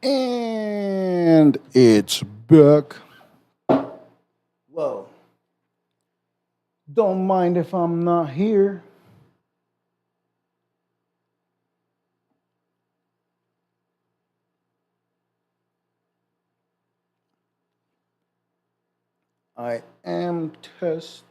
And it's back. Whoa. Don't mind if I'm not here. I am test.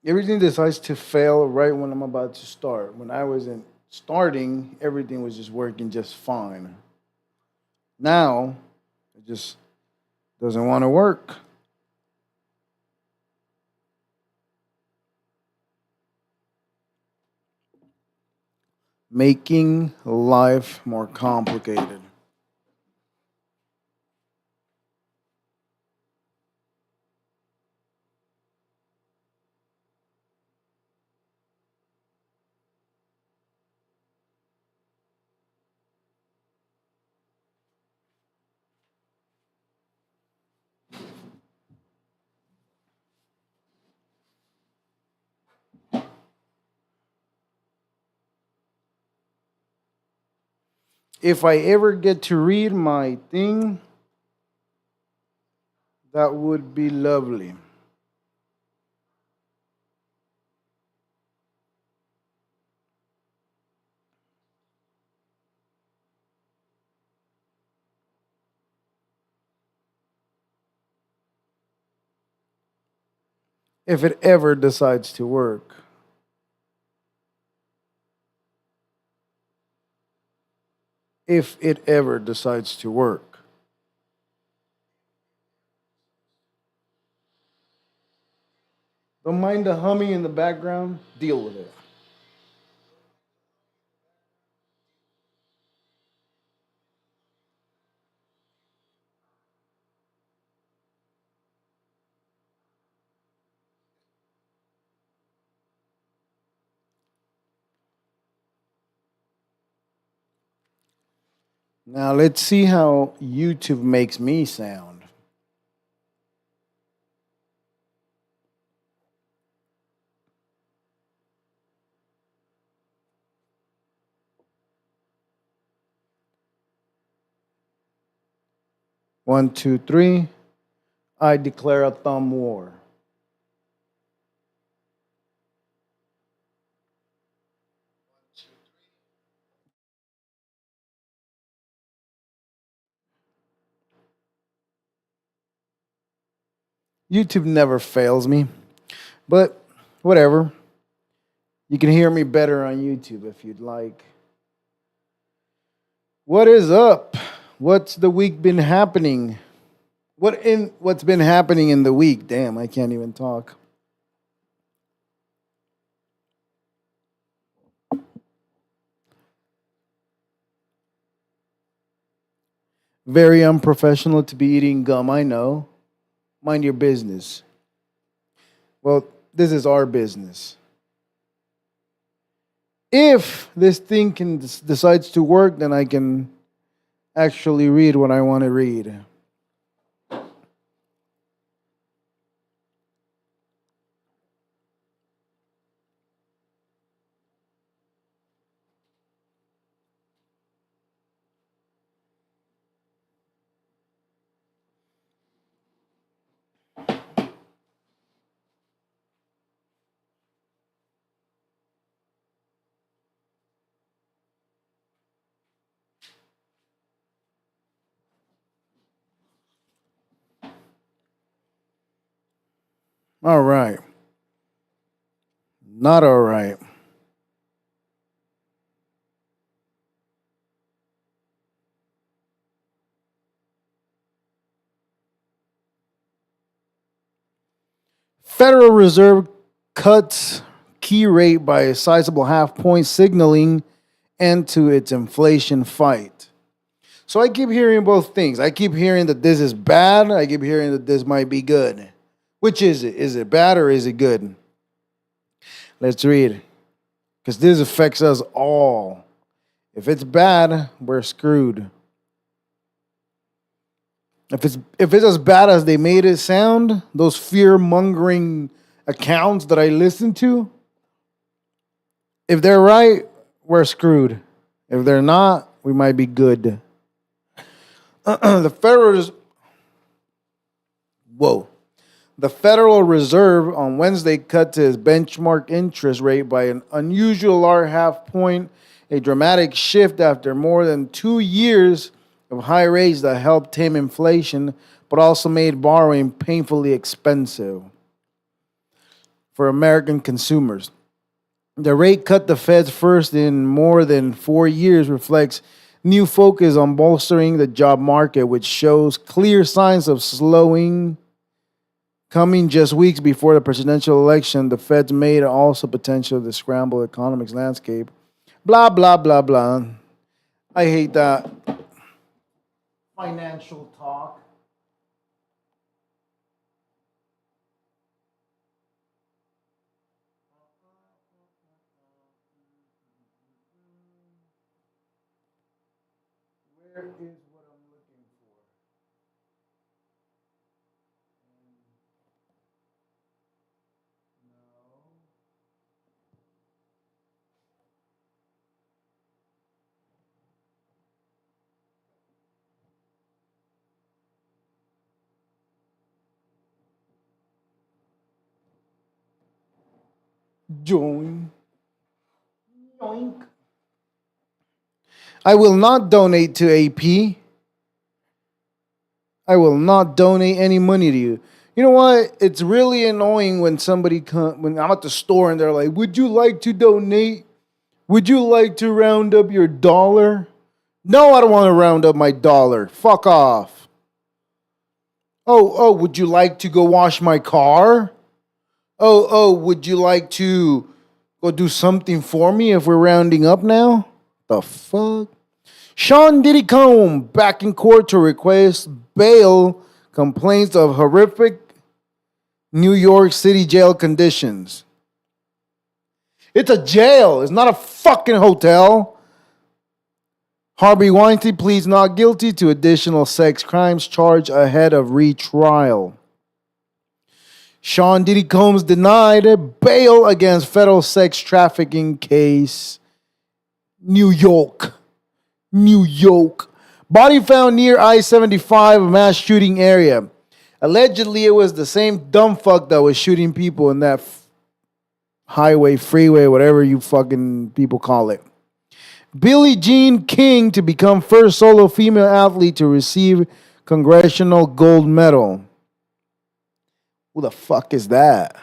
Everything decides to fail right when I'm about to start. When I wasn't starting, everything was just working just fine. Now, it just doesn't want to work. Making life more complicated. If I ever get to read my thing, that would be lovely. If it ever decides to work. If it ever decides to work. Don't mind the humming in the background, deal with it. Now let's see how YouTube makes me sound. 1, 2, 3. I declare a thumb war. YouTube never fails me, but whatever. You can hear me better on YouTube if you'd like. What is up? What's the week been happening? What's been happening in the week? Damn, I can't even talk. Very unprofessional to be eating gum, I know. Mind your business. Well, this is our business. If this thing decides to work, then I can actually read what I want to read. All right. Not all right. Federal Reserve cuts key rate by a sizable half point, signaling end to its inflation fight. So I keep hearing both things. I keep hearing that this is bad. I keep hearing that this might be good. Which is it? Is it bad or is it good? Let's read. Because this affects us all. If it's bad, we're screwed. If it's as bad as they made it sound, those fear mongering accounts that I listen to, if they're right, we're screwed. If they're not, we might be good. the Federal Res- Whoa. The Federal Reserve on Wednesday cut to its benchmark interest rate by an unusual large half point, a dramatic shift after more than 2 years of high rates that helped tame inflation, but also made borrowing painfully expensive for American consumers. The rate cut, the Fed's first in more than 4 years, reflects new focus on bolstering the job market, which shows clear signs of slowing. Coming just weeks before the presidential election, the Fed's made also potential to scramble economics landscape. Blah, blah, blah, blah. I hate that financial talk. Where is what I'm looking for? Join. Yoink. I will not donate to AP. I will not donate any money to you. You know what? It's really annoying when when I'm at the store and they're like, "Would you like to donate? Would you like to round up your dollar?" No, I don't want to round up my dollar. Fuck off. Oh, would you like to go wash my car? Would you like to go do something for me if we're rounding up now? The fuck? Sean Diddy Combs back in court to request bail, complaints of horrific New York City jail conditions. It's a jail. It's not a fucking hotel. Harvey Weinstein pleads not guilty to additional sex crimes charge ahead of retrial. Sean Diddy Combs denied bail against federal sex trafficking case. New York. Body found near I-75 mass shooting area. Allegedly, it was the same dumb fuck that was shooting people in that highway, freeway, whatever you fucking people call it. Billie Jean King to become first solo female athlete to receive Congressional Gold Medal. Who the fuck is that?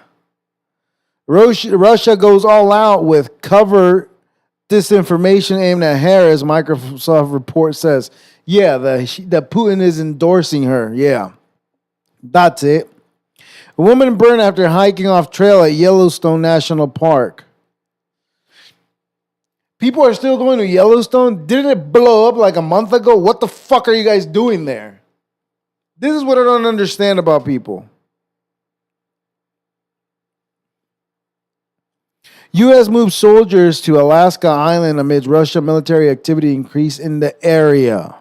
Russia goes all out with cover disinformation aimed at Harris, Microsoft report says. Yeah, that Putin is endorsing her. Yeah, that's it. A woman burned after hiking off trail at Yellowstone National Park. People are still going to Yellowstone? Didn't it blow up like a month ago? What the fuck are you guys doing there? This is what I don't understand about people. U.S. moves soldiers to Alaska Island amid Russian military activity increase in the area.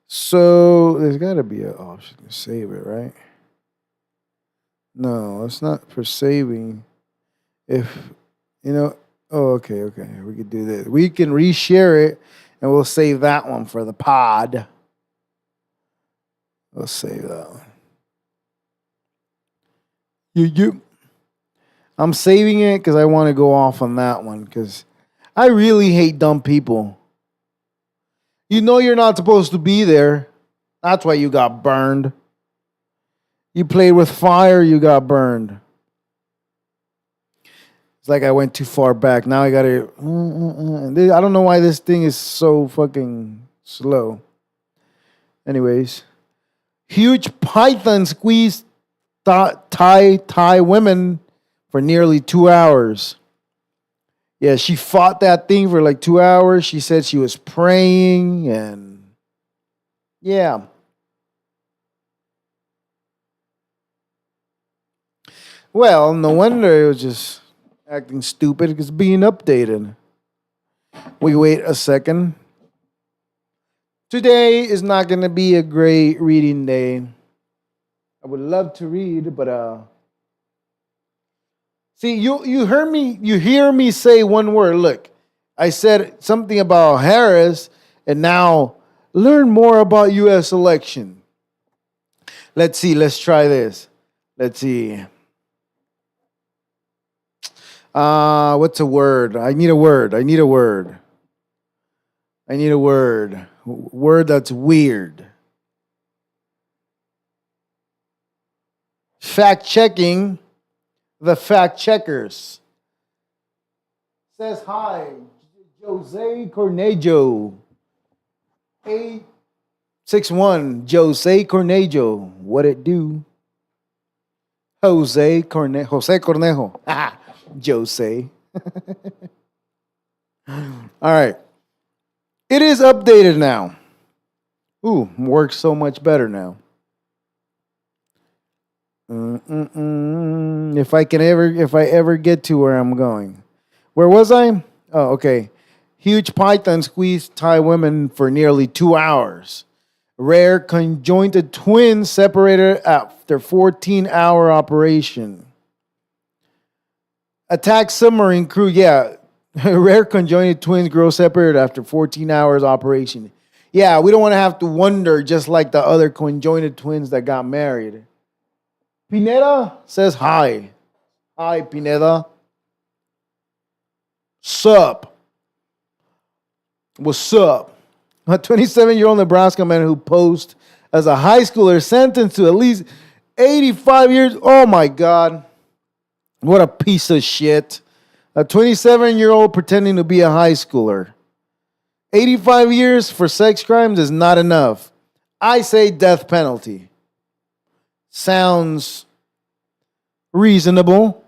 So there's got to be an option to save it, right? No, it's not for saving. If, you know, okay. We could do this. We can reshare it and we'll save that one for the pod. We'll save that one. You. I'm saving it because I want to go off on that one because I really hate dumb people. You know you're not supposed to be there. That's why you got burned. You played with fire, you got burned. It's like I went too far back. Now I gotta. I don't know why this thing is so fucking slow. Anyways, huge python squeezed Thai women for nearly 2 hours. Yeah, she fought that thing for like 2 hours. She said she was praying and yeah. Well, no wonder it was just Acting stupid is being updated. We wait a second. Today is not going to be a great reading day. I would love to read, but see, you hear me say one word. Look, I said something about Harris, and now learn more about U.S. election. Let's see. Let's try this. Let's see. What's a word? I need a word. I need a word. I need a word. Word that's weird. Fact checking. The fact checkers. Says hi. Jose Cornejo. 861. Jose Cornejo. What it do? Jose Cornejo. Jose. All right. It is updated now. Ooh, works so much better now. If I ever get to where I'm going. Where was I? Oh, okay. Huge python squeezed Thai women for nearly 2 hours. Rare conjoined twins separated after 14-hour operation. Attack submarine crew, yeah. Rare conjoined twins grow separated after 14 hours operation. Yeah, we don't want to have to wonder just like the other conjoined twins that got married. Pineda says hi. Hi, Pineda. Sup? What's up? A 27-year-old Nebraska man who posed as a high schooler sentenced to at least 85 years. Oh, my God. What a piece of shit. A 27-year-old pretending to be a high schooler. 85 years for sex crimes is not enough. I say death penalty. Sounds reasonable.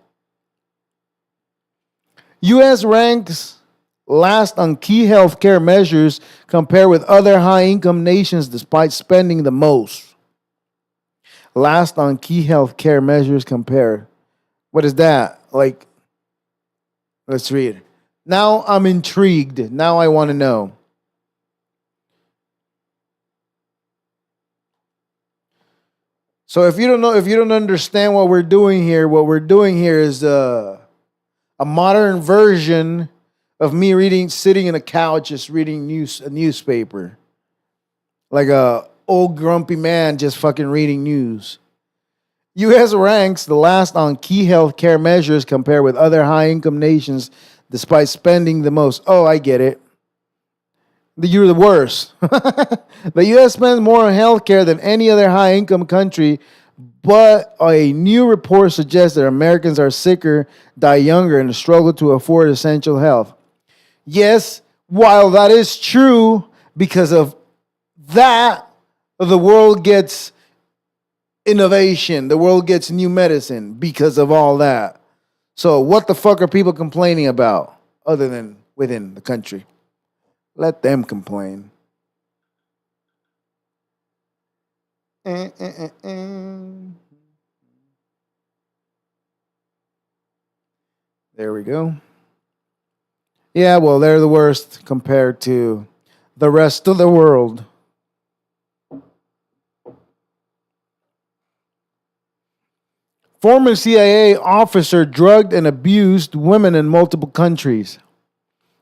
U.S. ranks last on key healthcare measures compared with other high-income nations despite spending the most. Last on key healthcare measures compared. What is that? Like, let's read. Now I'm intrigued. Now I want to know. So if you don't understand what we're doing here is a modern version of me sitting in a couch, just reading a newspaper. Like a old grumpy man just fucking reading news. U.S. ranks the last on key health care measures compared with other high-income nations despite spending the most. Oh, I get it. You're the worst. The U.S. spends more on health care than any other high-income country, but a new report suggests that Americans are sicker, die younger, and struggle to afford essential health. Yes, while that is true, because of that, the world gets innovation. The world gets new medicine because of all that. So what the fuck are people complaining about other than within the country? Let them complain. There we go. Yeah, well, they're the worst compared to the rest of the world. Former CIA officer drugged and abused women in multiple countries.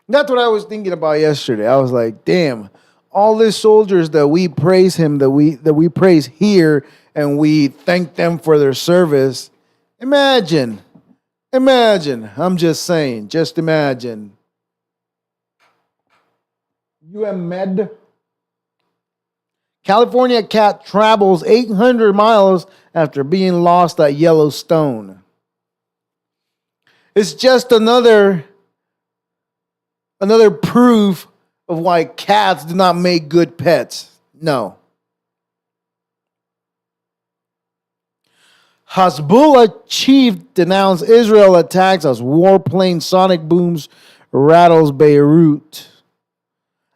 That's what I was thinking about yesterday. I was like, damn, all these soldiers that we praise that we praise here and we thank them for their service. Imagine. I'm just saying, just imagine. UM California cat travels 800 miles after being lost at Yellowstone. It's just another proof of why cats do not make good pets. No. Hezbollah chief denounced Israel attacks as warplane sonic booms rattles Beirut.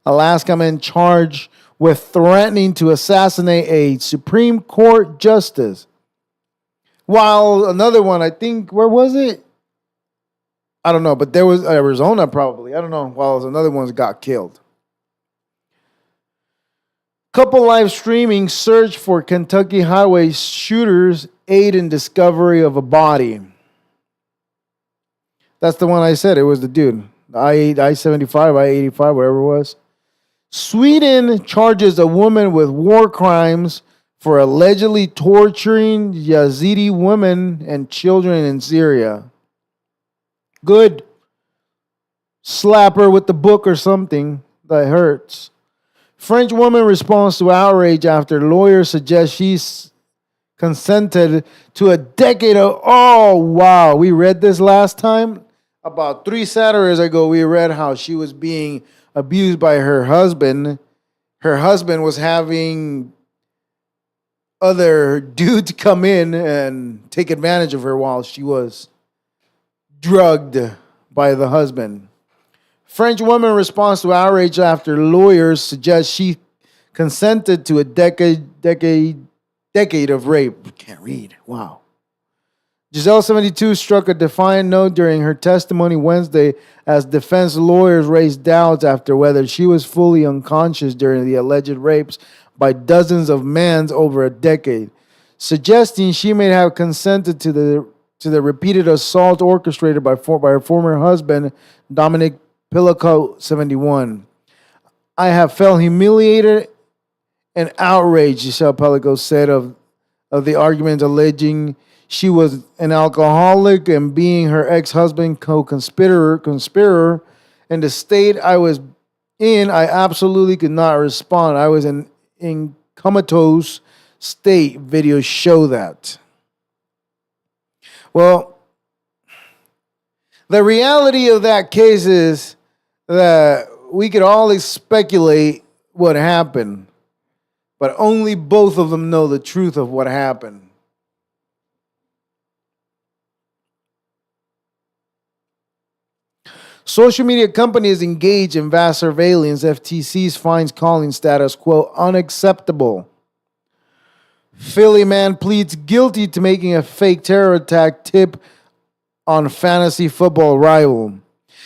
Alaska man charged with threatening to assassinate a Supreme Court justice. While another one, I think, where was it? I don't know, but there was Arizona probably. I don't know. While another one's got killed. Couple live streaming search for Kentucky highway shooters aid in discovery of a body. That's the one I said. It was the dude. I-75, I-85, whatever it was. Sweden charges a woman with war crimes for allegedly torturing Yazidi women and children in Syria. Good. Slap her with the book or something. That hurts. French woman responds to outrage after lawyer suggests she's consented to a decade of... Oh, wow. We read this last time. About 3 Saturdays ago, we read how she was being abused by her husband. Her husband was having other dudes come in and take advantage of her while she was drugged by the husband. French woman responds to outrage after lawyers suggest she consented to a decade of rape. Can't read. Wow. Giselle 72 struck a defiant note during her testimony Wednesday as defense lawyers raised doubts after whether she was fully unconscious during the alleged rapes by dozens of men over a decade, suggesting she may have consented to the repeated assault orchestrated by her former husband, Dominic Pilico 71. I have felt humiliated and outraged, Giselle Pilico said of the argument alleging she was an alcoholic and being her ex-husband conspirator in the state I was in, I absolutely could not respond. I was in comatose state. Videos show that. Well, the reality of that case is that we could all speculate what happened, but only both of them know the truth of what happened. Social media companies engage in vast surveillance. FTC's finds calling status quo unacceptable. Philly man pleads guilty to making a fake terror attack tip on fantasy football rival.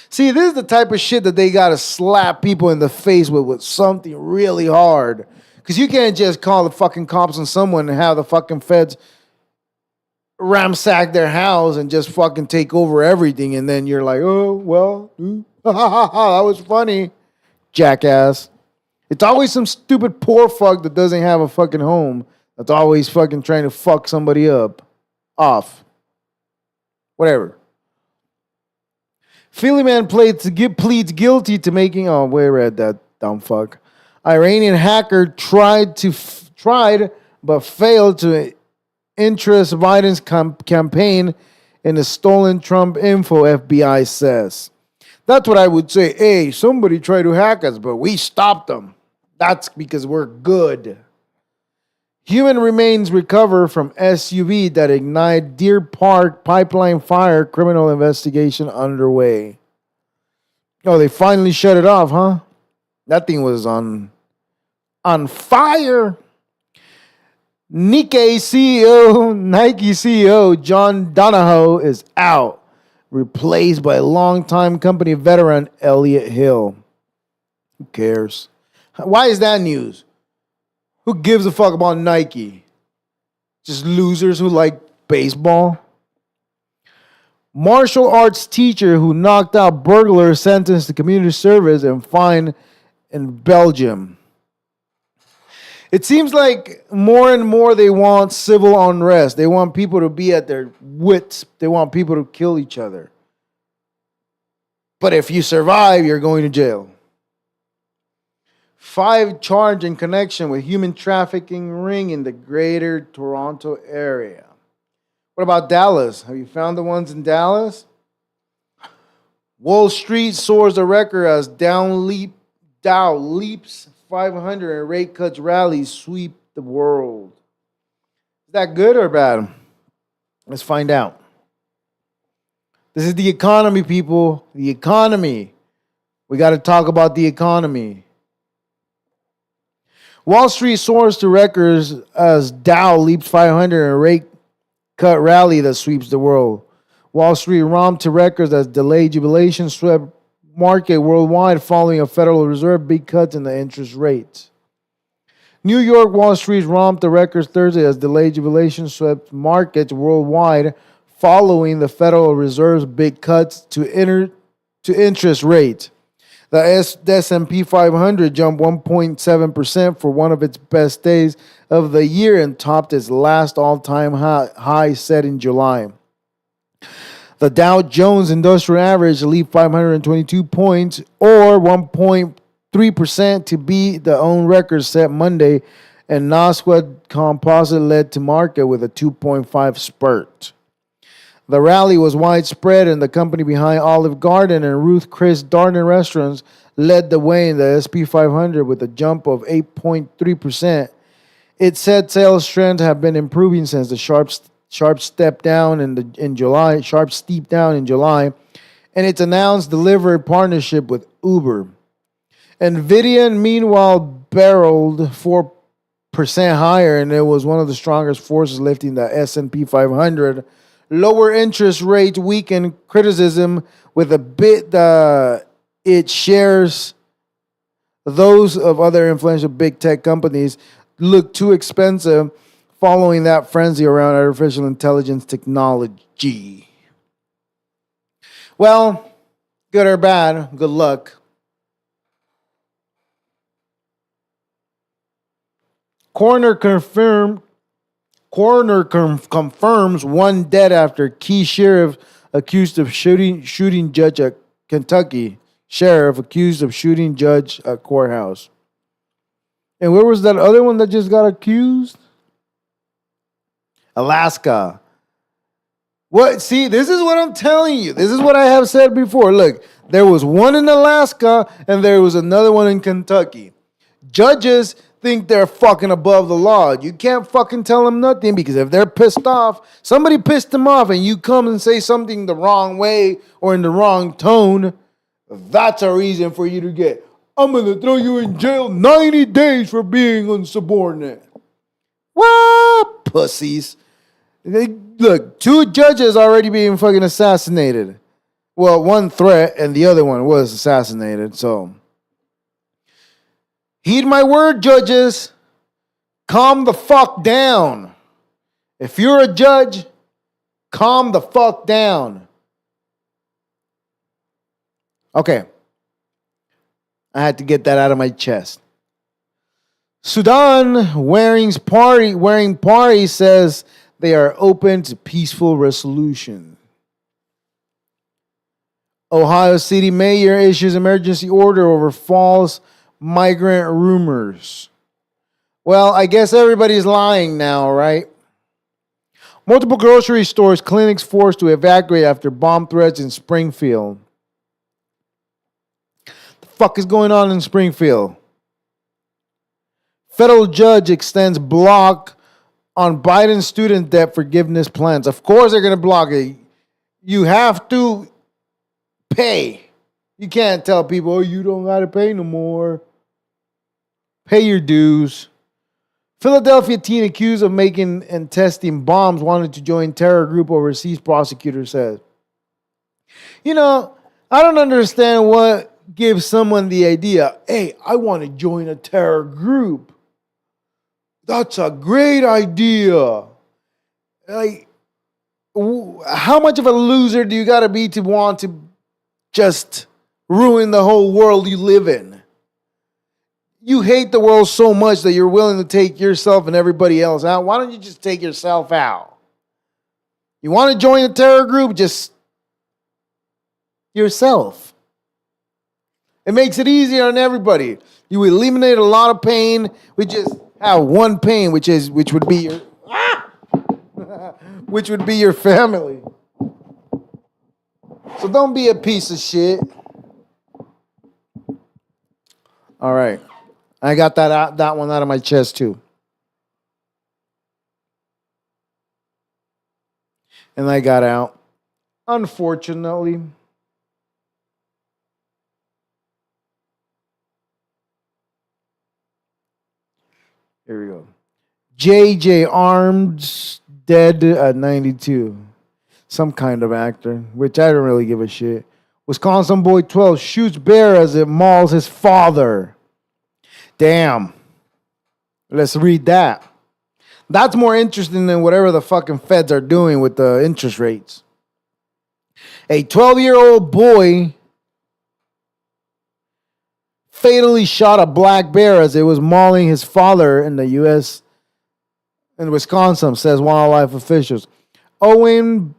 See, this is the type of shit that they got to slap people in the face with something really hard. Because you can't just call the fucking cops on someone and have the fucking feds ransack their house and just fucking take over everything, and then you're like, oh, well, that was funny, jackass. It's always some stupid poor fuck that doesn't have a fucking home that's always fucking trying to fuck somebody off. Whatever. Philly man pleads guilty to making... Oh, we read that, dumb fuck. Iranian hacker tried but failed to interest Biden's campaign in the stolen Trump info, FBI says. That's what I would say. Hey, somebody tried to hack us, but we stopped them. That's because we're good. Human remains recovered from SUV that ignited Deer Park pipeline fire. Criminal investigation underway. Oh, they finally shut it off, huh? That thing was on fire. Nike CEO John Donahoe is out, replaced by longtime company veteran Elliot Hill. Who cares? Why is that news? Who gives a fuck about Nike? Just losers who like baseball? Martial arts teacher who knocked out burglar sentenced to community service and fined in Belgium. It seems like more and more they want civil unrest. They want people to be at their wits. They want people to kill each other. But if you survive, you're going to jail. 5 charged in connection with human trafficking ring in the greater Toronto area. What about Dallas? Have you found the ones in Dallas? Wall Street soars a record as Dow leaps 500 and rate cuts rallies sweep the world. Is that good or bad? Let's find out. This is the economy, people. The economy. We got to talk about the economy. Wall Street soars to records as Dow leaps 500 in a rate cut rally that sweeps the world. Wall Street romped to records as delayed jubilation swept market worldwide following a Federal Reserve big cuts in the interest rates. New York Wall Street romped the records Thursday as delayed jubilation swept markets worldwide following the Federal Reserve's big cuts to interest rates. The S&P 500 jumped 1.7% for one of its best days of the year and topped its last all-time high set in July. The Dow Jones Industrial Average leaped 522 points, or 1.3%, to beat the own record set Monday, and Nasdaq Composite led to market with a 2.5 spurt. The rally was widespread, and the company behind Olive Garden and Ruth Chris Darden restaurants led the way in the SP 500 with a jump of 8.3%. It said sales trends have been improving since the sharp steep down in July, and its announced delivery partnership with Uber. Nvidia, meanwhile, barreled 4% higher, and it was one of the strongest forces lifting the S&P 500. Lower interest rates weakened criticism with a bit it shares those of other influential big tech companies look too expensive following that frenzy around artificial intelligence technology. Well, good or bad, good luck. Coroner confirms one dead after key sheriff accused of shooting judge at Kentucky. Sheriff accused of shooting judge at courthouse. And where was that other one that just got accused? Alaska. What? See, this is what I'm telling you. This is what I have said before. Look, there was one in Alaska and there was another one in Kentucky. Judges think they're fucking above the law. You can't fucking tell them nothing, because if they're pissed off, somebody pissed them off, and you come and say something the wrong way or in the wrong tone, that's a reason for you to get, I'm going to throw you in jail 90 days for being insubordinate. What? Pussies. Look, 2 judges already being fucking assassinated. Well, one threat and the other one was assassinated, so heed my word, judges. Calm the fuck down. If you're a judge, calm the fuck down. Okay. I had to get that out of my chest. Sudan wearing party says they are open to peaceful resolution. Ohio City mayor issues emergency order over false migrant rumors. Well, I guess everybody's lying now, right? Multiple grocery stores, clinics forced to evacuate after bomb threats in Springfield. The fuck is going on in Springfield? Federal judge extends block on Biden student debt forgiveness plans. Of course they're going to block it. You have to pay. You can't tell people, oh, you don't got to pay no more. Pay your dues. Philadelphia teen accused of making and testing bombs wanted to join terror group overseas, prosecutor says. You know, I don't understand what gives someone the idea, hey, I want to join a terror group. That's a great idea. Like, how much of a loser do you got to be to want to just ruin the whole world you live in? You hate the world so much that you're willing to take yourself and everybody else out. Why don't you just take yourself out? You want to join a terror group? Just yourself. It makes it easier on everybody. You eliminate a lot of pain. We just have one pain, which would be your which would be your family. So don't be a piece of shit. All right. I got that one out of my chest too. And I got out. Unfortunately. Here we go. JJ Arms dead at 92. Some kind of actor, which I don't really give a shit. Wisconsin boy 12 shoots bear as it mauls his father. Damn. Let's read that. That's more interesting than whatever the fucking feds are doing with the interest rates. A 12-year-old boy fatally shot a black bear as it was mauling his father in the U.S. in Wisconsin, says wildlife officials. Owen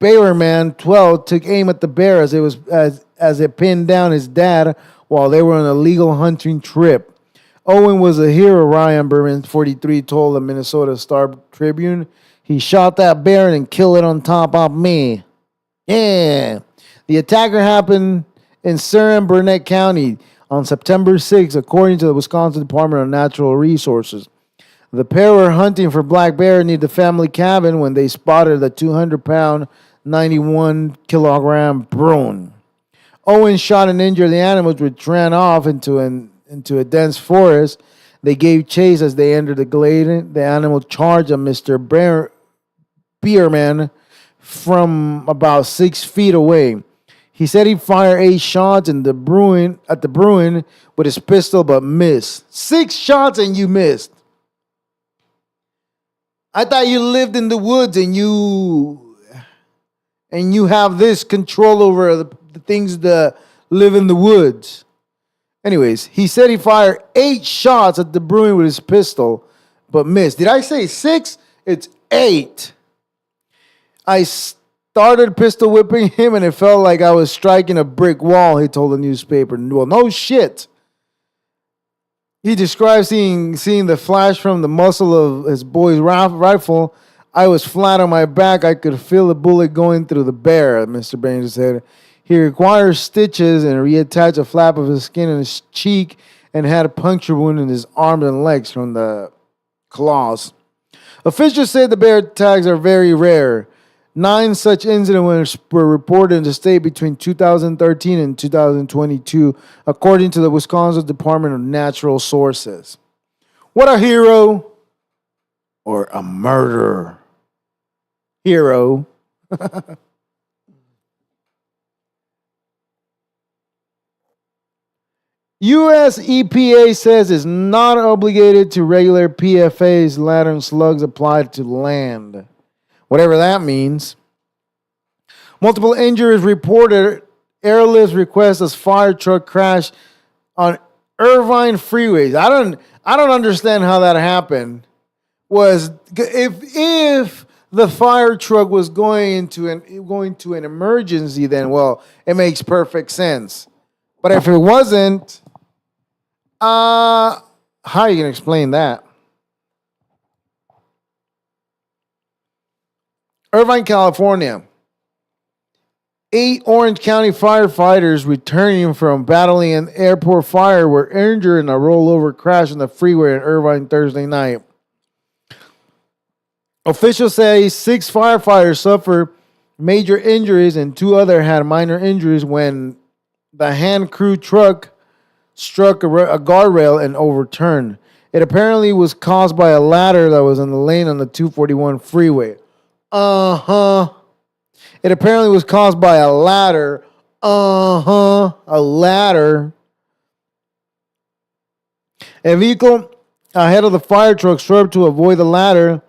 Bayerman, 12, took aim at the bear as it pinned down his dad while they were on a legal hunting trip. Owen was a hero, Ryan Berman, 43, told the Minnesota Star Tribune. He shot that bear and killed it on top of me. Yeah. The attacker happened in Surrey, Burnett County on September 6, according to the Wisconsin Department of Natural Resources. The pair were hunting for black bear near the family cabin when they spotted the 200-pound, 91-kilogram Bruin. Owen shot and injured the animals, which ran off into a dense forest. They gave chase as they entered the glade. The animal charged at Mr. Bierman from about 6 feet away. He said he fired 8 shots at the Bruin with his pistol, but missed. 6 shots and you missed. I thought you lived in the woods and you have this control over the things that live in the woods. Anyways, he said he fired 8 shots at the Bruin with his pistol, but missed. Did I say 6? It's 8. I started pistol whipping him, and it felt like I was striking a brick wall, he told the newspaper. Well, no shit. He described seeing the flash from the muzzle of his boy's rifle. I was flat on my back. I could feel the bullet going through the bear, Mr. Baines said. He required stitches and reattached a flap of his skin in his cheek and had a puncture wound in his arms and legs from the claws. Officials said the bear attacks are very rare. 9 such incidents were reported in the state between 2013 and 2022, according to the Wisconsin Department of Natural Resources. What a hero or a murderer. Hero. U.S. EPA says it's not obligated to regular PFAS ladder slugs applied to land. Whatever that means. Multiple injuries reported. Airlifts request as fire truck crash on Irvine freeways. I don't understand how that happened. Was if the fire truck was going into an emergency, then well, it makes perfect sense. But if it wasn't, how are you gonna explain that? Irvine, California. 8 Orange County firefighters returning from battling an airport fire were injured in a rollover crash on the freeway in Irvine Thursday night. Officials say 6 firefighters suffered major injuries and 2 others had minor injuries when the hand crew truck struck a guardrail and overturned. It apparently was caused by a ladder that was in the lane on the 241 freeway. It apparently was caused by a ladder. A ladder. A vehicle ahead of the fire truck swerved to avoid the ladder,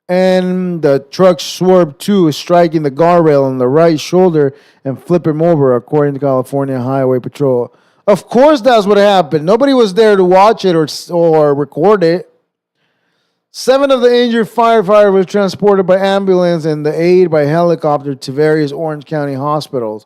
and the truck swerved too, striking the guardrail on the right shoulder and flipping him over, according to California Highway Patrol. Of course, that's what happened. Nobody was there to watch it or record it. 7 of the injured firefighters were transported by ambulance and the aid by helicopter to various Orange County hospitals.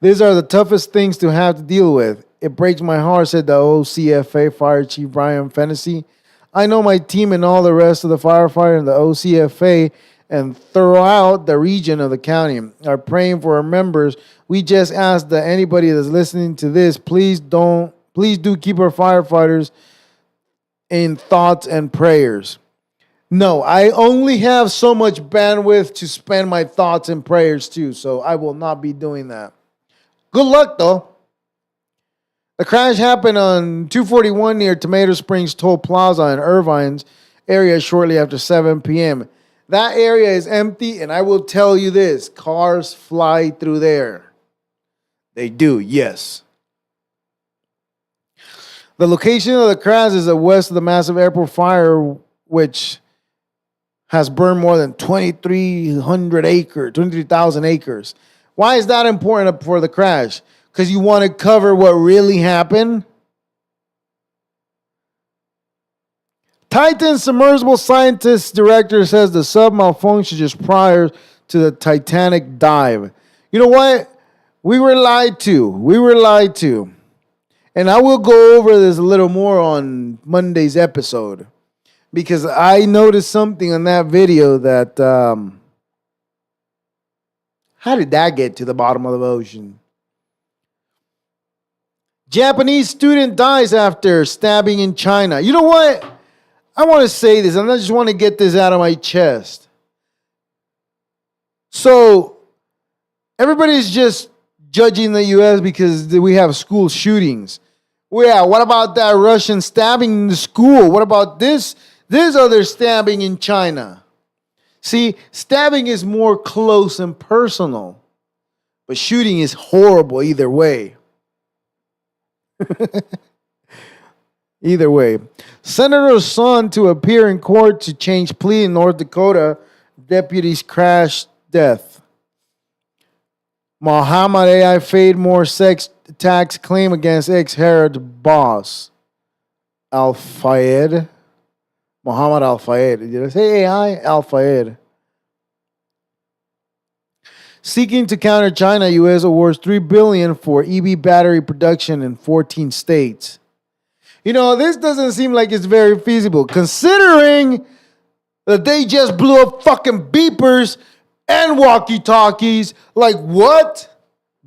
These are the toughest things to have to deal with. It breaks my heart, said the OCFA Fire Chief Brian Fennessy. I know my team and all the rest of the firefighters in the OCFA and throughout the region of the county are praying for our members. We just ask that anybody that's listening to this, please do keep our firefighters in thoughts and prayers. No, I only have so much bandwidth to spend my thoughts and prayers too, so I will not be doing that. Good luck, though. The crash happened on 241 near Tomato Springs Toll Plaza in Irvine's area shortly after 7 p.m. That area is empty, and I will tell you this, cars fly through there. They do, yes. The location of the crash is west of the massive airport fire, which has burned more than 23,000 acres. Why is that important for the crash? Because you want to cover what really happened? Titan submersible scientist director says the sub malfunctioned just prior to the Titanic dive. You know what? We were lied to. We were lied to. And I will go over this a little more on Monday's episode. Because I noticed something in that video that... how did that get to the bottom of the ocean? Japanese student dies after stabbing in China. You know what? I want to say this, and I just want to get this out of my chest. So, everybody's just judging the U.S. because we have school shootings. Well, yeah, what about that Russian stabbing in the school? What about this other stabbing in China? See, stabbing is more close and personal, but shooting is horrible either way. Either way. Senator's son to appear in court to change plea in North Dakota. Deputies crash death. Muhammad AI fade more sex attacks claim against ex-Herod boss. Al-Fayed. Muhammad Al-Fayed. Did I say AI? Al-Fayed. Seeking to counter China, U.S. awards $3 billion for EV battery production in 14 states. You know, this doesn't seem like it's very feasible, considering that they just blew up fucking beepers and walkie-talkies. Like, what?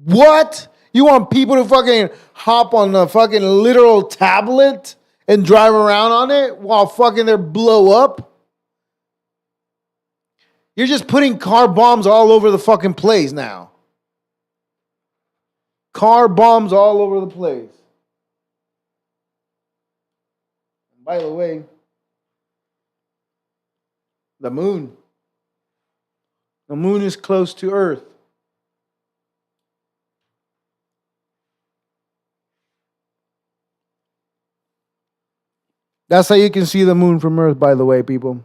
What? You want people to fucking hop on a fucking literal tablet and drive around on it while fucking they blow up? You're just putting car bombs all over the fucking place now. Car bombs all over the place. By the way, the moon. The moon is close to Earth. That's how you can see the moon from Earth, by the way, people.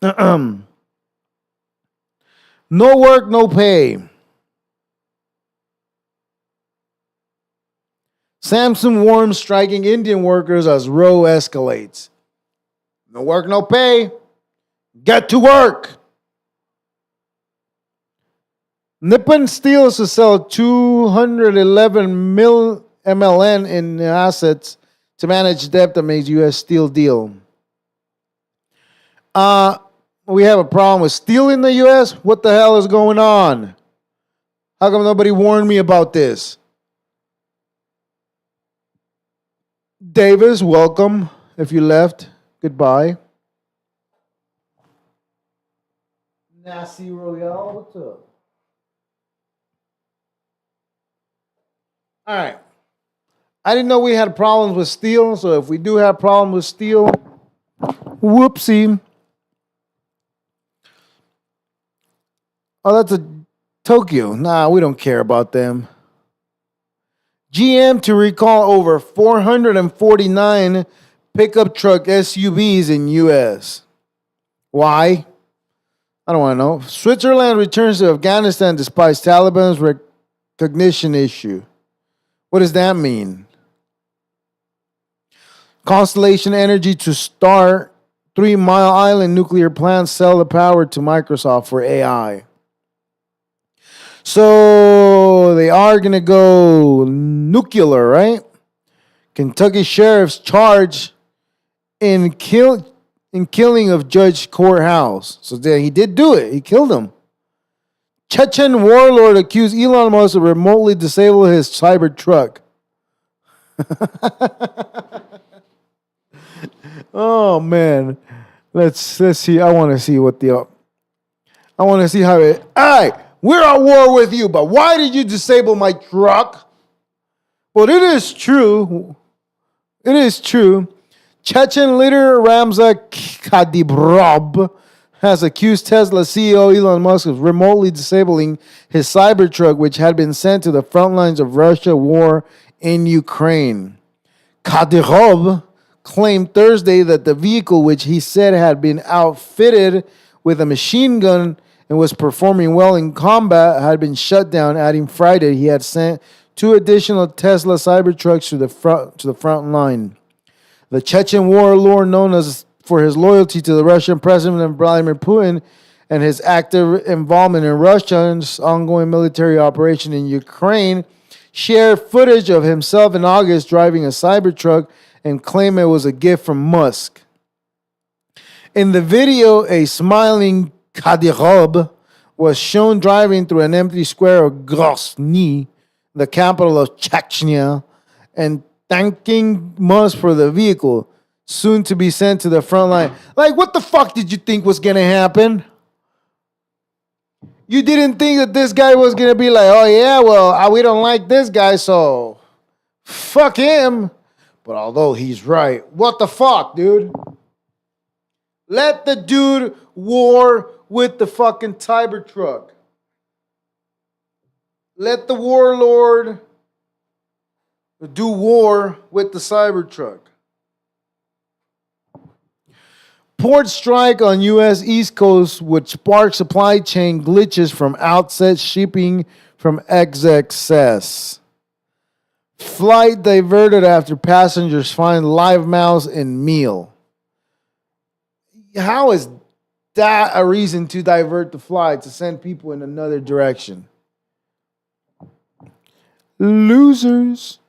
No work, no pay. Samsung warns striking Indian workers as row escalates. No work, no pay. Get to work. Nippon Steel is to sell 211 MLN in assets to manage debt amidst U.S. steel deal. We have a problem with steel in the U.S. What the hell is going on? How come nobody warned me about this? Davis, welcome. If you left, goodbye. Nasi Royale, what's up? All right. I didn't know we had problems with steel, so if we do have problems with steel, whoopsie. Oh, that's a Tokyo. Nah, we don't care about them. GM to recall over 449 pickup truck SUVs in U.S. Why? I don't want to know. Switzerland returns to Afghanistan despite Taliban's recognition issue. What does that mean? Constellation Energy to start 3 Mile Island nuclear plant, sell the power to Microsoft for AI. So they are going to go nuclear, right? Kentucky sheriff's charged in killing of Judge Courthouse. So he did do it. He killed him. Chechen warlord accused Elon Musk of remotely disable his cyber truck. Oh man, let's see. I want to see what I want to see how it. All right. We're at war with you, but why did you disable my truck? Well, it is true. It is true. Chechen leader Ramzan Kadyrov has accused Tesla CEO Elon Musk of remotely disabling his Cybertruck, which had been sent to the front lines of Russia war in Ukraine. Kadyrov claimed Thursday that the vehicle, which he said had been outfitted with a machine gun and was performing well in combat, had been shut down, adding Friday he had sent 2 additional Tesla Cybertrucks to the front line. The Chechen warlord, known as for his loyalty to the Russian President Vladimir Putin and his active involvement in Russia's ongoing military operation in Ukraine, shared footage of himself in August driving a Cybertruck and claimed it was a gift from Musk. In the video, a smiling Kadyrov was shown driving through an empty square of Grozny, the capital of Chechnya, and thanking Musk for the vehicle, soon to be sent to the front line. Like, what the fuck did you think was going to happen? You didn't think that this guy was going to be like, oh, yeah, well, we don't like this guy, so fuck him. But although he's right, what the fuck, dude? Let the dude war with the fucking Cybertruck. Let the warlord do war with the Cybertruck. Port strike on U.S. East Coast would spark supply chain glitches from outset shipping from XXS. Flight diverted after passengers find live mouse in meal. How is that a reason to divert the flight, to send people in another direction? Losers.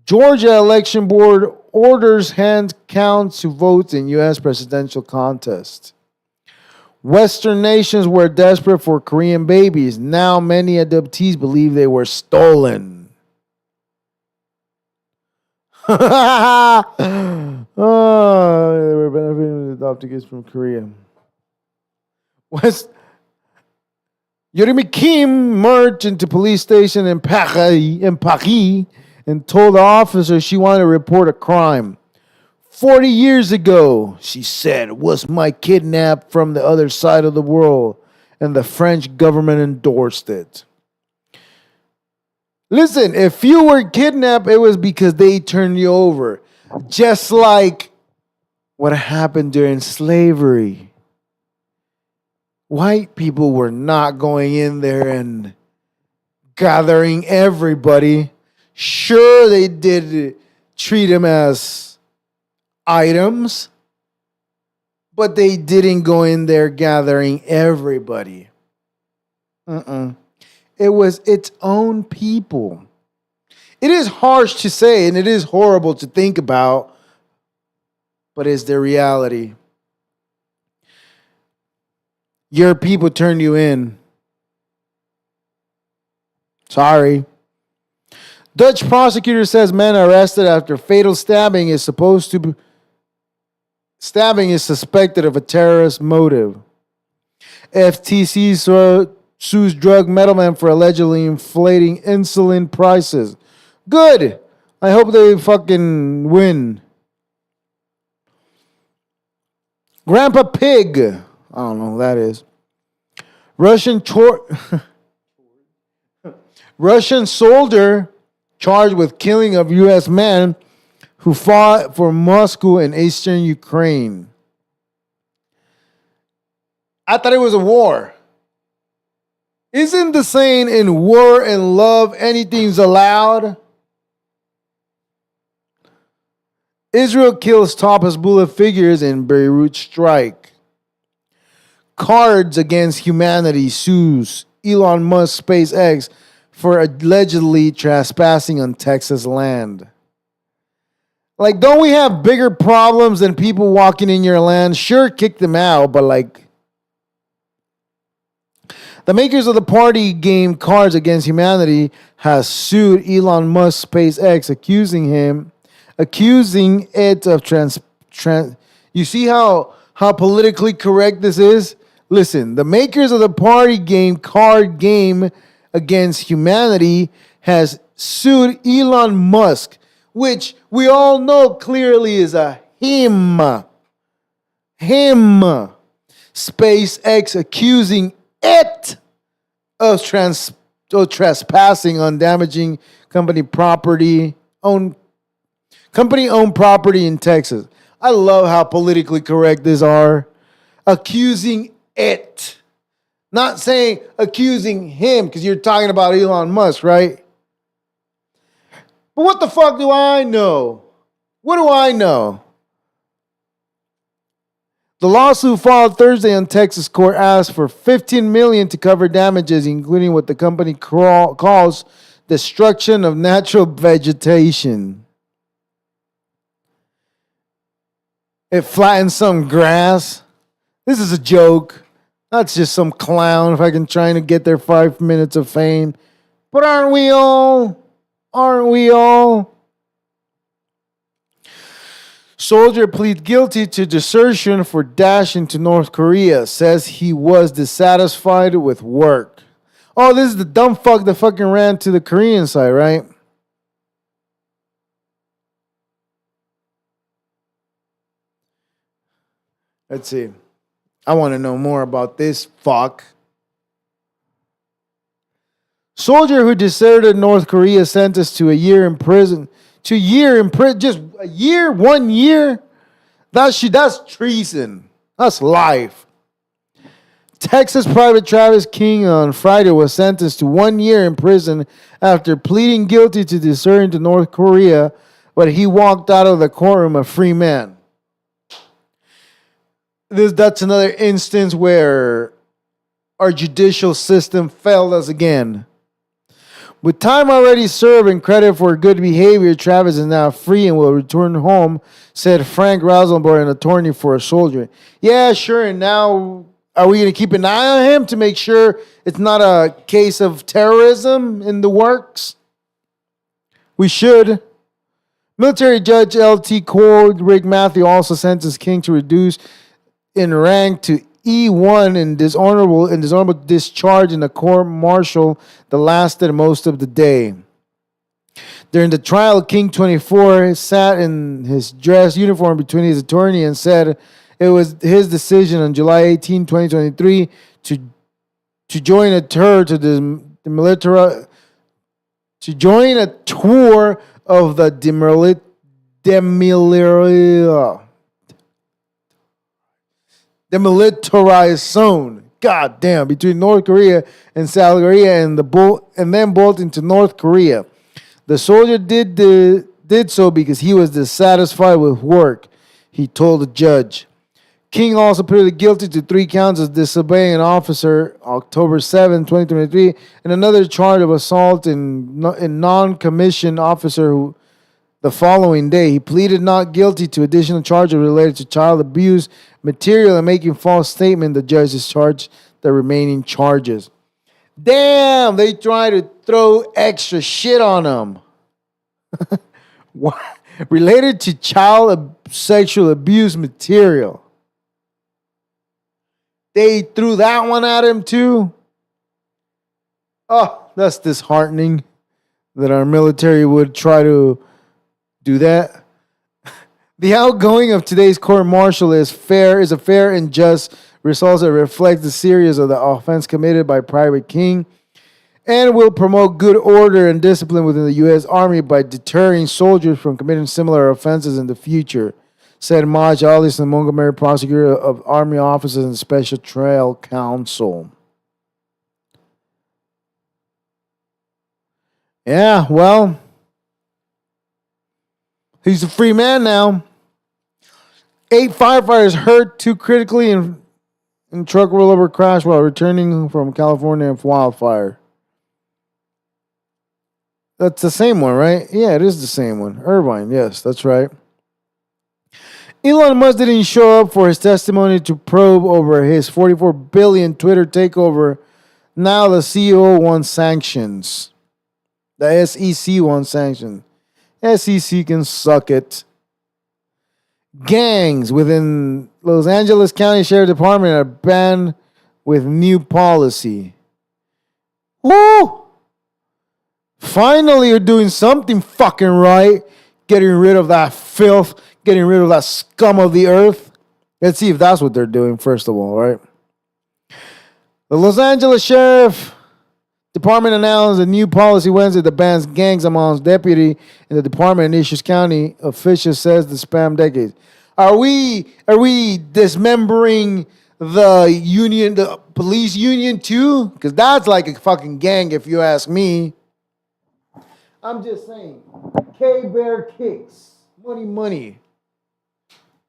Georgia election board orders hand counts to votes in U.S. presidential contest. Western nations were desperate for Korean babies. Now many adoptees believe they were stolen. They were benefiting with adopted kids from Korea. Yerimi Kim marched into police station in Paris and told the officer she wanted to report a crime. 40 years ago, she said, was my kidnapped from the other side of the world, and the French government endorsed it. Listen, if you were kidnapped, it was because they turned you over. Just like what happened during slavery. White people were not going in there and gathering everybody. Sure, they did treat them as items, but they didn't go in there gathering everybody. It was its own people. It is harsh to say, and it is horrible to think about, but it's the reality. Your people turned you in. Sorry. Dutch prosecutor says man arrested after fatal stabbing is suspected of a terrorist motive. FTC sues drug middleman for allegedly inflating insulin prices. Good. I hope they fucking win. Grandpa Pig. I don't know who that is. Russian soldier charged with killing of U.S. man who fought for Moscow in eastern Ukraine. I thought it was a war. Isn't the saying in war and love anything's allowed? Israel kills top Hezbollah figures in Beirut strike. Cards Against Humanity sues Elon Musk SpaceX for allegedly trespassing on Texas land. Like, don't we have bigger problems than people walking in your land? Sure, kick them out, but like... The makers of the party game Cards Against Humanity has sued Elon Musk SpaceX, accusing it of You see how politically correct this is? Listen, the makers of the party game Card Game Against Humanity has sued Elon Musk, which we all know clearly is a him. him. SpaceX accusing it of trespassing on damaging company-owned property in Texas. I love how politically correct these are. Accusing it. Not saying accusing him, because you're talking about Elon Musk, right? But what the fuck do I know? What do I know? The lawsuit filed Thursday on Texas court asked for $15 million to cover damages, including what the company calls destruction of natural vegetation. It flattened some grass. This is a joke. That's just some clown fucking trying to get their 5 minutes of fame. But aren't we all? Aren't we all? Soldier pleads guilty to desertion for dashing to North Korea. Says he was dissatisfied with work. Oh, this is the dumb fuck that fucking ran to the Korean side, right? Let's see. I want to know more about this fuck. Soldier who deserted North Korea sentenced to a year in prison. Just a year, 1 year. That's treason. That's life. Texas private Travis King on Friday was sentenced to 1 year in prison after pleading guilty to deserting to North Korea, but he walked out of the courtroom a free man. That's another instance where our judicial system failed us again. With time already served and credit for good behavior, Travis is now free and will return home, said Frank Rosenberg, an attorney for a soldier. Yeah, sure. And now, are we going to keep an eye on him to make sure it's not a case of terrorism in the works? We should. Military Judge L.T. Cord Rick Matthew also sentenced King to reduce in rank to E1 in dishonorable discharge in a court martial that lasted most of the day. During the trial, King 24 sat in his dress uniform between his attorney and said it was his decision on July 18, 2023 to join a tour to the military to join a tour of the demilitarized zone. God damn, between North Korea and South Korea, and then bolt into North Korea. The soldier did so because he was dissatisfied with work, he told the judge. King also pleaded guilty to 3 counts of disobeying an officer October 7, 2023, and another charge of assault in non-commissioned officer who the following day. He pleaded not guilty to additional charges related to child abuse, material, and making false statement. The judge discharged the remaining charges. Damn, they try to throw extra shit on him. What? Related to child sexual abuse material. They threw that one at him too. Oh, that's disheartening that our military would try to do that. The outgoing of today's court martial is a fair and just result that reflects the seriousness of the offense committed by Private King and will promote good order and discipline within the U.S. Army by deterring soldiers from committing similar offenses in the future, said Maj Allison, Montgomery prosecutor of Army officers and Special Trial Counsel. Yeah, well, he's a free man now. 8 firefighters hurt, 2 critically in truck rollover crash while returning from California wildfire. That's the same one, right? Yeah, it is the same one. Irvine, yes, that's right. Elon Musk didn't show up for his testimony to probe over his $44 billion Twitter takeover. Now the CEO wants sanctions. The SEC wants sanctions. SEC can suck it. Gangs within Los Angeles County Sheriff Department are banned with new policy. Woo! Finally, you're doing something fucking right. Getting rid of that filth. Getting rid of that scum of the earth. Let's see if that's what they're doing, first of all, right? The Los Angeles Sheriff Department announced a new policy Wednesday that bans gangs amongst deputy in the department in Issues County. Official says the spam decades. Are we dismembering the union, the police union too? Because that's like a fucking gang, if you ask me. I'm just saying. K Bear kicks. Money, money.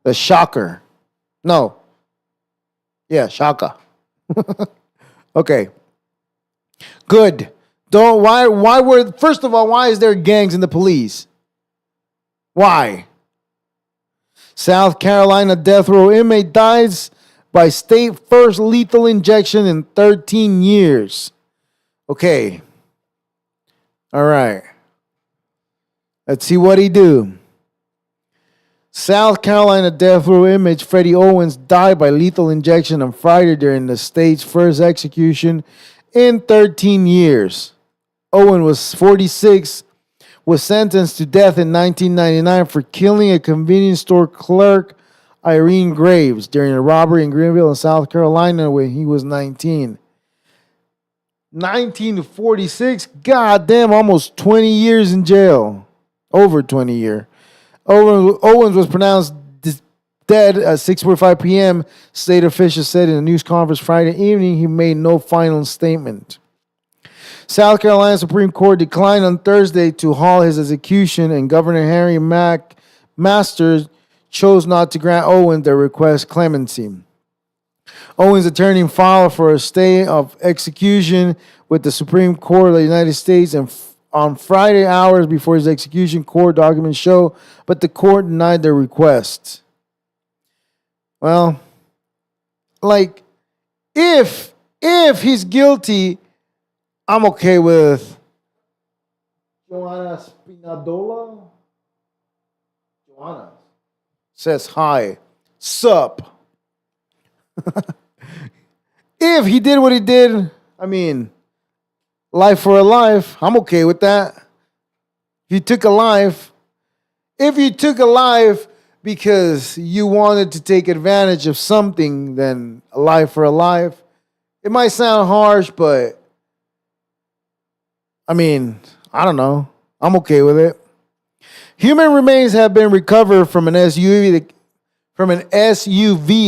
The shocker. No. Yeah, shaka. Okay. Good. Don't why were first of all, why is there gangs in the police? Why? South Carolina death row inmate dies by state first lethal injection in 13 years. Okay. All right. Let's see what he do. South Carolina death row inmate Freddie Owens died by lethal injection on Friday during the state's first execution in 13 years. Owen was 46, was sentenced to death in 1999 for killing a convenience store clerk, Irene Graves, during a robbery in Greenville, in South Carolina when he was 19. 1946, goddamn, almost 20 years in jail. Over 20 years. Owens was pronounced dead at 6:45 p.m. State officials said in a news conference Friday evening. He made no final statement. South Carolina Supreme Court declined on Thursday to halt his execution, and Governor Henry Masters chose not to grant Owens the request clemency. Owens' attorney filed for a stay of execution with the Supreme Court of the United States and on Friday, hours before his execution, court documents show, but the court denied their request. Well, like, if he's guilty, I'm okay with Joanna Spinadola. Joanna says hi. Sup. If he did what he did, I mean, life for a life, I'm okay with that. If you took a life because you wanted to take advantage of something, then a life for a life. It might sound harsh, but I mean, I don't know. I'm okay with it. Human remains have been recovered from an SUV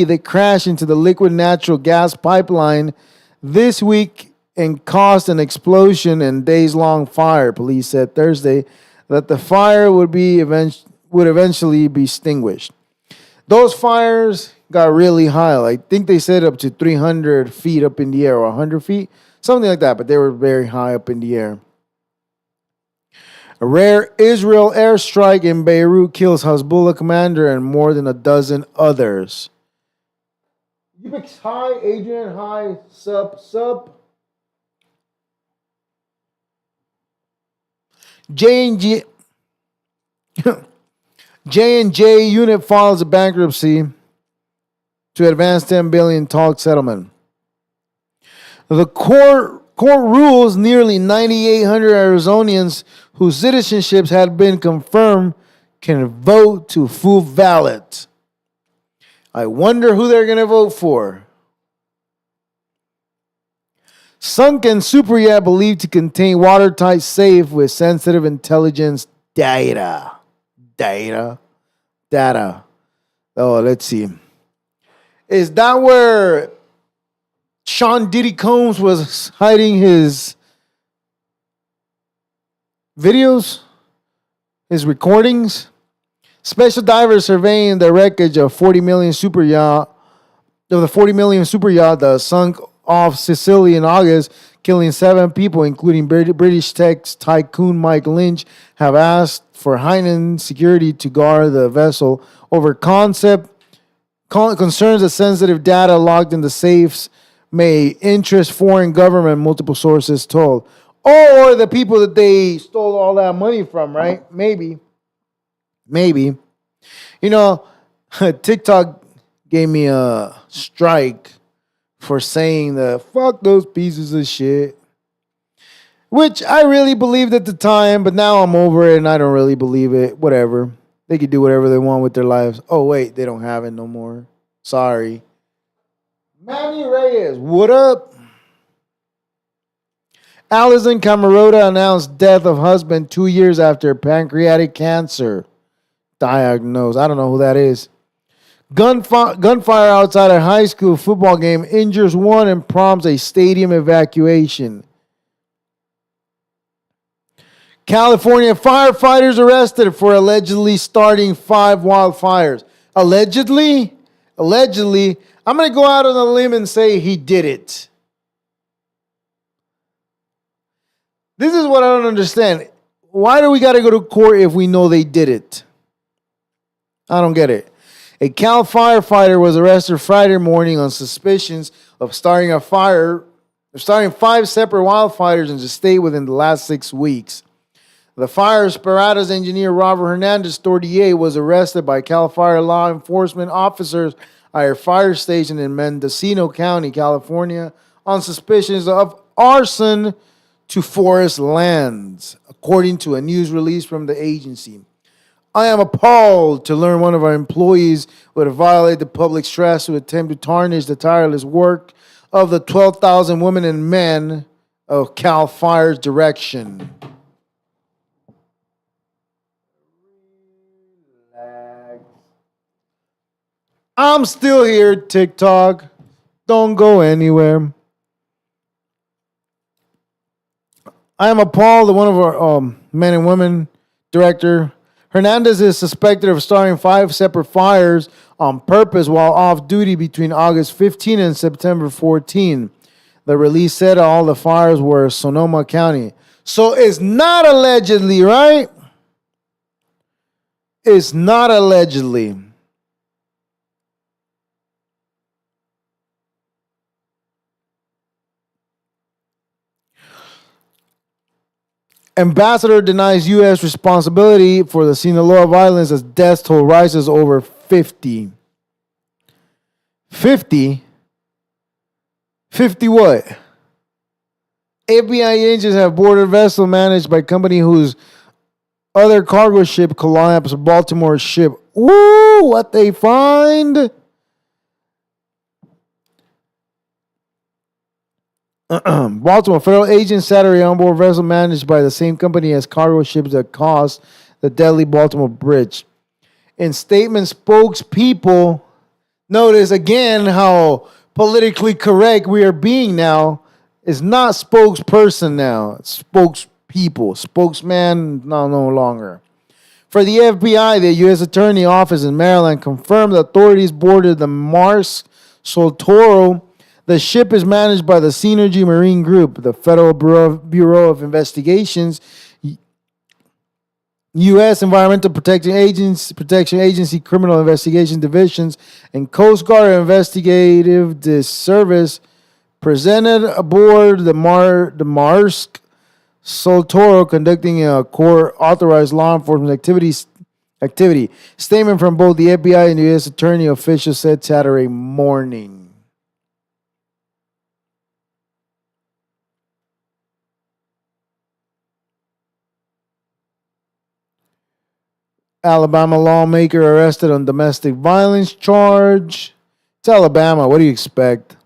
that crashed into the liquid natural gas pipeline this week and caused an explosion and days-long fire. Police said Thursday that the fire would eventually be extinguished. Those fires got really high. I think they said up to 300 feet up in the air, or 100 feet, something like that, but they were very high up in the air. A rare Israel airstrike in Beirut kills Hezbollah commander and more than a dozen others. Hi, Adrian. Hi, sup. J&J unit files a bankruptcy to advance $10 billion talk settlement. The court rules nearly 9,800 Arizonians whose citizenships had been confirmed can vote to full ballot. I wonder who they're going to vote for. Sunken super yacht believed to contain watertight safe with sensitive intelligence data. Oh, let's see. Is that where Sean Diddy Combs was hiding his videos, his recordings? Special divers surveying the wreckage of the 40 million super yacht that sunk off Sicily in August, killing 7 people, including British tech tycoon Mike Lynch, have asked for heightened security to guard the vessel over concerns that sensitive data logged in the safes may interest foreign government, multiple sources told. Or the people that they stole all that money from, right? Maybe. You know, TikTok gave me a strike for saying the fuck those pieces of shit, which I really believed at the time, but now I'm over it and I don't really believe it. Whatever. They can do whatever they want with their lives. Oh, wait, they don't have it no more. Sorry. Manny Reyes, what up? Alison Camarota announced death of husband 2 years after pancreatic cancer diagnosed. I don't know who that is. Gunfire outside a high school football game injures one and prompts a stadium evacuation. California firefighters arrested for allegedly starting 5 wildfires. Allegedly? Allegedly. I'm going to go out on a limb and say he did it. This is what I don't understand. Why do we got to go to court if we know they did it? I don't get it. A Cal firefighter was arrested Friday morning on suspicions of starting 5 separate wildfires in the state within the last 6 weeks. The fire apparatus engineer Robert Hernandez, 38, was arrested by Cal Fire law enforcement officers at a fire station in Mendocino County, California, on suspicions of arson to forest lands, according to a news release from the agency. I am appalled to learn one of our employees would violate the public trust to attempt to tarnish the tireless work of the 12,000 women and men of Cal Fire's direction. I'm still here, TikTok. Don't go anywhere. I am appalled that one of our men and women director Hernandez is suspected of starting 5 separate fires on purpose while off duty between August 15 and September 14. The release said all the fires were Sonoma County. So it's not allegedly, right? It's not allegedly. Ambassador denies U.S. responsibility for the Sinaloa violence as death toll rises over 50. 50? 50 what? FBI agents have boarded a vessel managed by a company whose other cargo ship collapsed Baltimore ship. Ooh, what they find? Baltimore federal agents Saturday on board vessel managed by the same company as cargo ships that caused the deadly Baltimore bridge. In statement, spokespeople notice again how politically correct we are being now. It's not spokesperson now. It's spokespeople. Spokesman no longer. For the FBI, the U.S. Attorney Office in Maryland confirmed the authorities boarded the Mars Soltoro. The ship is managed by the Synergy Marine Group, the Federal Bureau of Investigations, U.S. Environmental Protection Agency, Criminal Investigation Divisions, and Coast Guard Investigative Service presented aboard the Marsk Soltoro, conducting a court-authorized law enforcement activity. Statement from both the FBI and the U.S. Attorney officials said Saturday morning. Alabama lawmaker arrested on domestic violence charge. It's Alabama. What do you expect?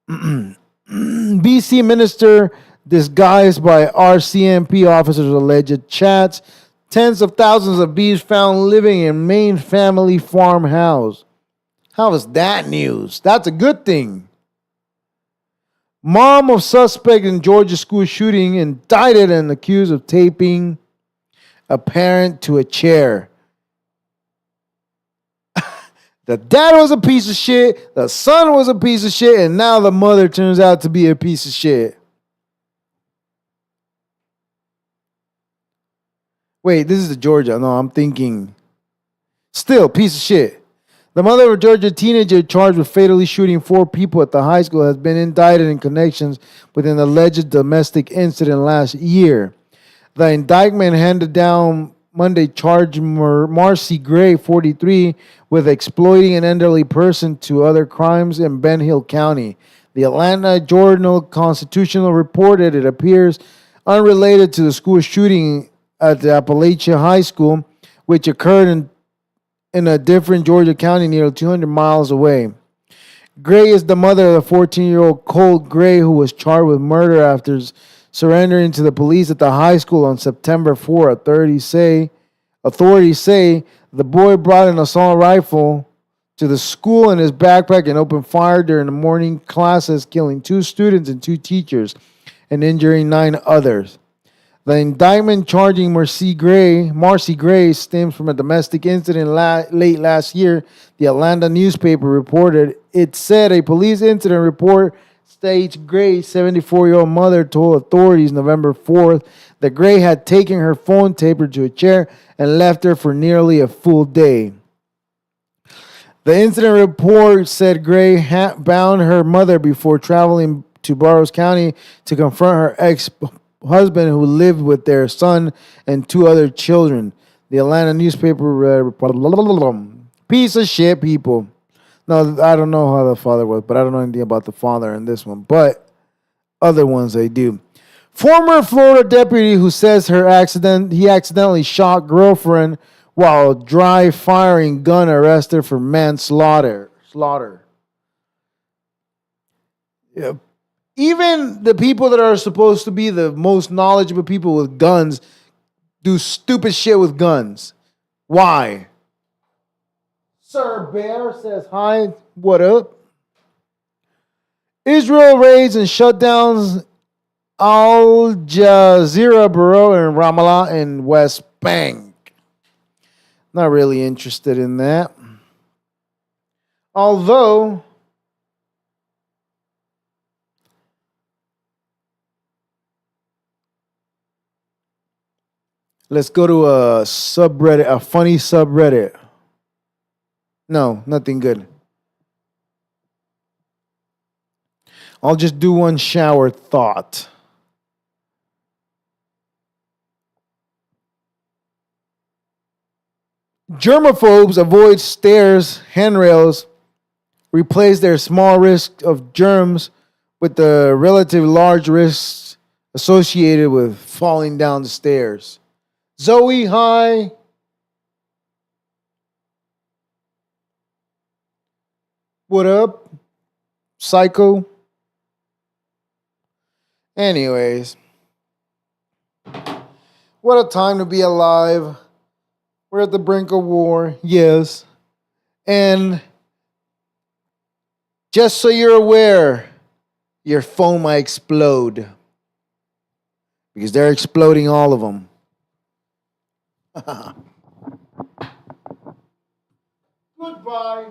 BC minister disguised by RCMP officers' alleged chats. Tens of thousands of bees found living in Maine family farmhouse. How is that news? That's a good thing. Mom of suspect in Georgia school shooting indicted and accused of taping a parent to a chair. The dad was a piece of shit, the son was a piece of shit, and now the mother turns out to be a piece of shit. Wait, this is the Georgia. No, I'm thinking. Still, piece of shit. The mother of a Georgia teenager charged with fatally shooting 4 people at the high school has been indicted in connections with an alleged domestic incident last year. The indictment handed down Monday charged Marcy Gray, 43, with exploiting an elderly person to other crimes in Ben Hill County. The Atlanta Journal-Constitution reported it appears unrelated to the school shooting at the Appalachia High School, which occurred in a different Georgia county nearly 200 miles away. Gray is the mother of the 14-year-old Colt Gray, who was charged with murder after surrendering to the police at the high school on September 4. Authorities say the boy brought an assault rifle to the school in his backpack and opened fire during the morning classes, killing 2 students and 2 teachers and injuring 9 others. The indictment charging Marcy Gray stems from a domestic incident late last year. The Atlanta newspaper reported. It said a police incident report states Gray's 74-year-old mother told authorities November 4th that Gray had taken her phone, taped her to a chair, and left her for nearly a full day. The incident report said Gray bound her mother before traveling to Burroughs County to confront her ex-husband who lived with their son and 2 other children. The Atlanta newspaper reported, piece of shit people. No, I don't know how the father was, but I don't know anything about the father in this one. But other ones I do. Former Florida deputy who says he accidentally shot girlfriend while dry firing gun arrested for manslaughter. Yeah. Even the people that are supposed to be the most knowledgeable people with guns do stupid shit with guns. Why? Sir Bear says hi. What up? Israel raids and shutdowns Al Jazeera bureau in Ramallah and West Bank. Not really interested in that. Although let's go to a subreddit, a funny subreddit. No, nothing good. I'll just do one shower thought. Germaphobes avoid stairs, handrails, replace their small risk of germs with the relative large risks associated with falling down the stairs. Zoe, hi. What up? Psycho. Anyways, what a time to be alive. We're at the brink of war, yes. And just so you're aware, your phone might explode. Because they're exploding all of them. Goodbye.